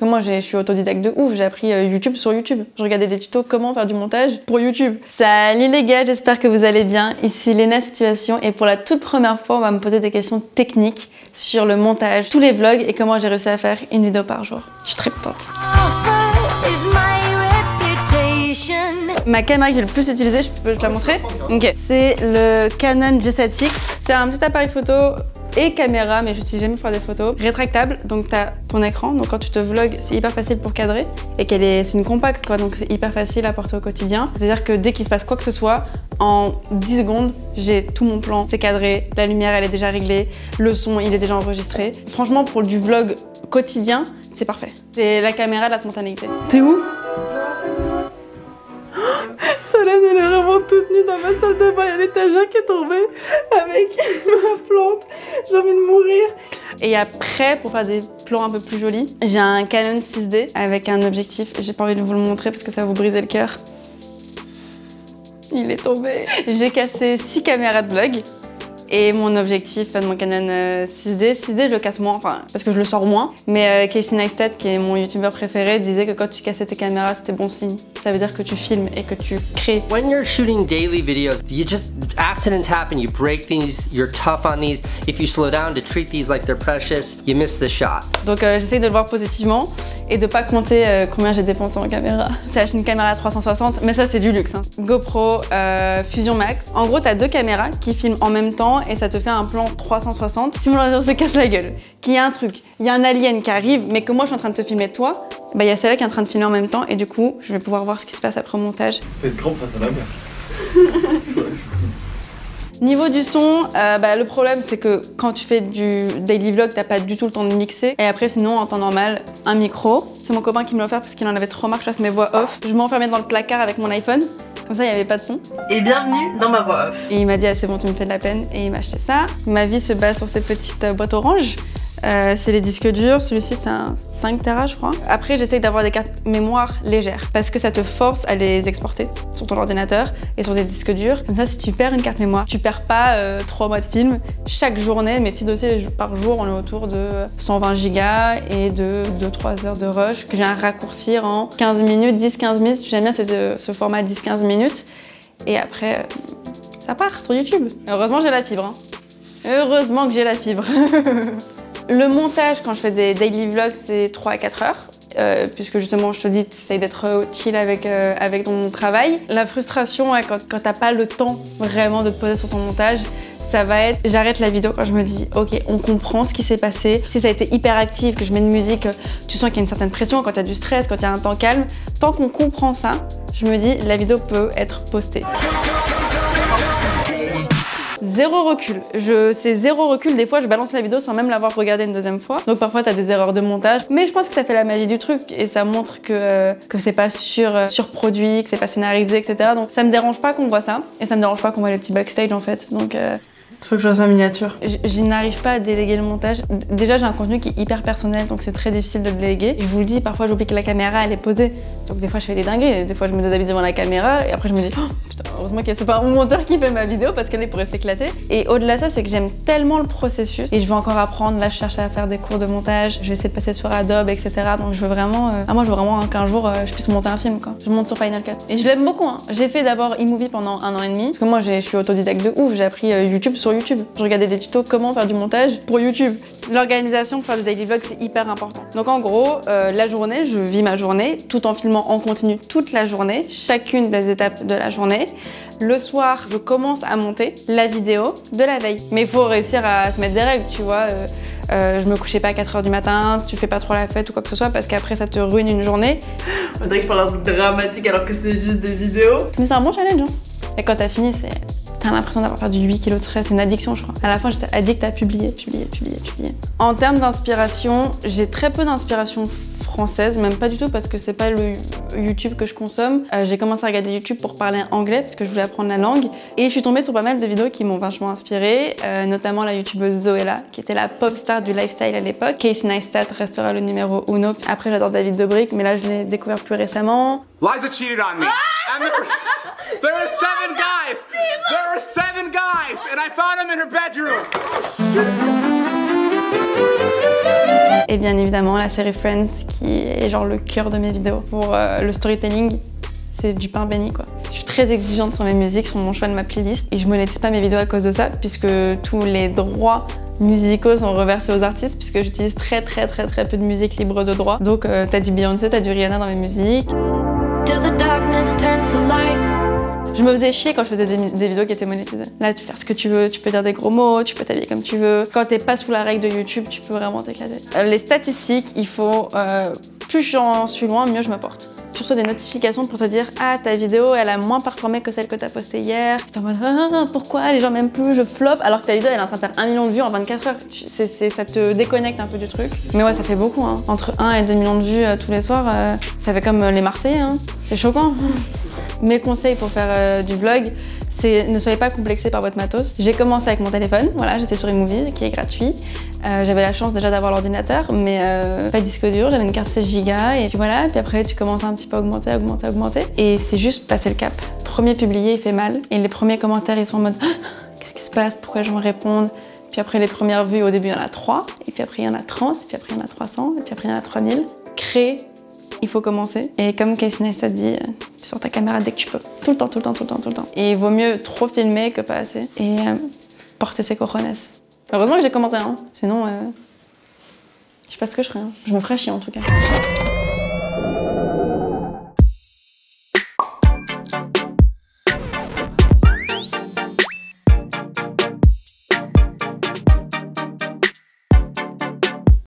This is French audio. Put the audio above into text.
Moi, je suis autodidacte de ouf, j'ai appris YouTube sur YouTube. Je regardais des tutos comment faire du montage pour YouTube. Salut les gars, j'espère que vous allez bien. Ici Léna Situation et pour la toute première fois, on va me poser des questions techniques sur le montage, tous les vlogs et comment j'ai réussi à faire une vidéo par jour. Je suis très contente. Ma caméra qui est le plus utilisée, je peux te la montrer? Ok. C'est le Canon G7X. C'est un petit appareil photo et caméra, mais j'utilise jamais pour faire des photos. Rétractable, donc tu as ton écran, donc quand tu te vlogs, c'est hyper facile pour cadrer et c'est une compacte quoi, donc c'est hyper facile à porter au quotidien. C'est-à-dire que dès qu'il se passe quoi que ce soit, en 10 secondes, j'ai tout mon plan, c'est cadré, la lumière elle est déjà réglée, le son il est déjà enregistré. Franchement, pour du vlog quotidien, c'est parfait. C'est la caméra de la spontanéité. T'es où? Solène, elle est vraiment toute nue dans ma salle de bain. Il y a l'étagère qui est tombée avec ma plante. J'ai envie de mourir. Et après, pour faire des plans un peu plus jolis, j'ai un Canon 6D avec un objectif. J'ai pas envie de vous le montrer parce que ça va vous briser le cœur. Il est tombé. J'ai cassé 6 caméras de vlog. Et mon objectif de mon Canon 6D, je le casse moins, enfin, parce que je le sors moins. Mais Casey Neistat, qui est mon youtubeur préféré, disait que quand tu cassais tes caméras, c'était bon signe. Ça veut dire que tu filmes et que tu crées. When you're shooting daily videos, accidents happen, you break these, you're tough on these. If you slow down to treat these like they're precious, you miss the shot. Donc j'essaye de le voir positivement et de pas compter combien j'ai dépensé en caméra. J'ai acheté une caméra 360, mais ça c'est du luxe. Hein. GoPro Fusion Max. En gros, t'as 2 caméras qui filment en même temps et ça te fait un plan 360. Si mon ordinateur se casse la gueule, qu'il y a un truc, il y a un alien qui arrive, mais que moi je suis en train de te filmer toi, bah il y a celle-là qui est en train de filmer en même temps et du coup, je vais pouvoir voir ce qui se passe après au montage. Faites grand face à la mer. Niveau du son, le problème c'est que quand tu fais du daily vlog, t'as pas du tout le temps de mixer. Et après sinon, en temps normal, un micro. C'est mon copain qui me l'a offert parce qu'il en avait trop marre que je fasse mes voix off. Je m'enfermais dans le placard avec mon iPhone. Comme ça, il n'y avait pas de son. Et bienvenue dans ma voix off. Et il m'a dit, ah, c'est bon, tu me fais de la peine. Et il m'a acheté ça. Ma vie se base sur ces petites boîtes oranges. C'est les disques durs. Celui-ci, c'est un 5 Tera, je crois. Après, j'essaye d'avoir des cartes mémoire légères parce que ça te force à les exporter sur ton ordinateur et sur des disques durs. Comme ça, si tu perds une carte mémoire, tu perds pas 3 mois de film. Chaque journée, mes petits dossiers par jour, on est autour de 120 gigas et de 2-3 heures de rush que j'ai à raccourcir en 15 minutes, 10-15 minutes. J'aime bien ce format 10-15 minutes. Et après, ça part sur YouTube. Heureusement, j'ai la fibre. Hein. Heureusement que j'ai la fibre. Le montage, quand je fais des daily vlogs, c'est 3 à 4 heures. Puisque justement, je te dis, tu essayes d'être chill avec ton travail. La frustration, quand t'as pas le temps vraiment de te poser sur ton montage, ça va être, j'arrête la vidéo quand je me dis, ok, on comprend ce qui s'est passé. Si ça a été hyper actif, que je mets une musique, tu sens qu'il y a une certaine pression, quand il y a du stress, quand il y a un temps calme. Tant qu'on comprend ça, je me dis, la vidéo peut être postée. Zéro recul. C'est zéro recul. Des fois, je balance la vidéo sans même l'avoir regardée une deuxième fois. Donc parfois, t'as des erreurs de montage. Mais je pense que ça fait la magie du truc et ça montre que c'est pas surproduit, que c'est pas scénarisé, etc. Donc ça me dérange pas qu'on voit ça et ça me dérange pas qu'on voit les petits backstage en fait. Donc faut que je fasse ma miniature. Je n'arrive pas à déléguer le montage. Déjà, j'ai un contenu qui est hyper personnel, donc c'est très difficile de le déléguer. Je vous le dis, parfois, j'oublie que la caméra elle est posée. Donc des fois, je fais des dingueries. Des fois, je me déshabille devant la caméra et après, je me dis, oh, putain, heureusement que c'est pas mon monteur qui fait ma vidéo parce qu'elle pourrait s'éclater. Et au-delà de ça, c'est que j'aime tellement le processus et je veux encore apprendre. Là, je cherche à faire des cours de montage. Je vais essayer de passer sur Adobe, etc. Donc, je veux vraiment, moi, je veux vraiment qu'un jour, je puisse monter un film, quoi. Je monte sur Final Cut. Et je l'aime beaucoup. Hein. J'ai fait d'abord eMovie pendant 1 an et demi. Parce que moi, je suis autodidacte de ouf. J'ai appris YouTube sur YouTube. Je regardais des tutos comment faire du montage pour YouTube. L'organisation pour faire le daily vlog, c'est hyper important. Donc, en gros, la journée, je vis ma journée tout en filmant en continu toute la journée, chacune des étapes de la journée. Le soir, je commence à monter la vidéo de la veille. Mais il faut réussir à se mettre des règles, tu vois. Je me couchais pas à 4 h du matin, tu fais pas trop la fête ou quoi que ce soit parce qu'après ça te ruine une journée. On dirait que je parle d'un truc dramatique alors que c'est juste des vidéos. Mais c'est un bon challenge. Hein. Et quand t'as fini, t'as l'impression d'avoir perdu 8 kilos de stress. C'est une addiction, je crois. À la fin, j'étais addict à publier. En termes d'inspiration, j'ai très peu d'inspiration française, même pas du tout parce que c'est pas le YouTube que je consomme. J'ai commencé à regarder YouTube pour parler anglais parce que je voulais apprendre la langue et je suis tombée sur pas mal de vidéos qui m'ont vachement inspirée, notamment la youtubeuse Zoella qui était la pop star du lifestyle à l'époque. Casey Neistat restera le numéro 1. Après j'adore David Dobrik mais là je l'ai découvert plus récemment. Liza cheated on me. There were 7 guys. There were 7 guys and I found them in her bedroom. Et bien évidemment, la série Friends qui est genre le cœur de mes vidéos. Pour le storytelling, c'est du pain béni quoi. Je suis très exigeante sur mes musiques, sur mon choix de ma playlist. Et je monétise pas mes vidéos à cause de ça, puisque tous les droits musicaux sont reversés aux artistes, puisque j'utilise très peu de musique libre de droit. Donc t'as du Beyoncé, t'as du Rihanna dans mes musiques. Je me faisais chier quand je faisais des vidéos qui étaient monétisées. Là, tu peux faire ce que tu veux, tu peux dire des gros mots, tu peux t'habiller comme tu veux. Quand t'es pas sous la règle de YouTube, tu peux vraiment t'éclater. Les statistiques, il faut... plus j'en suis loin, mieux je me porte. Tu reçois des notifications pour te dire « Ah, ta vidéo, elle a moins performé que celle que t'as postée hier. » T'es en mode « Ah, pourquoi les gens m'aiment plus, je flop ?» Alors que ta vidéo, elle est en train de faire 1 million de vues en 24 heures. Ça te déconnecte un peu du truc. Mais ouais, ça fait beaucoup. Hein. Entre 1 et 2 millions de vues tous les soirs, ça fait comme les Marseillais. Hein. C'est choquant. Mes conseils pour faire du vlog, c'est ne soyez pas complexés par votre matos. J'ai commencé avec mon téléphone, voilà, j'étais sur iMovie qui est gratuit. J'avais la chance déjà d'avoir l'ordinateur, mais pas de disque dur, j'avais une carte 16 Go et puis voilà. Puis après tu commences un petit peu à augmenter. Et c'est juste passer le cap. Premier publié, il fait mal. Et les premiers commentaires, ils sont en mode qu'est-ce qui se passe, pourquoi je me réponds. Puis après les premières vues, au début il y en a 3, et puis après il y en a 30, et puis après il y en a 300, et puis après il y en a 3000. Créer, il faut commencer. Et comme Casey Neistat dit, tu sors ta caméra dès que tu peux. Tout le temps. Et il vaut mieux trop filmer que pas assez. Et porter ses cojones. Heureusement que j'ai commencé, hein. Sinon, je sais pas ce que je ferais. Hein. Je me ferais chier en tout cas.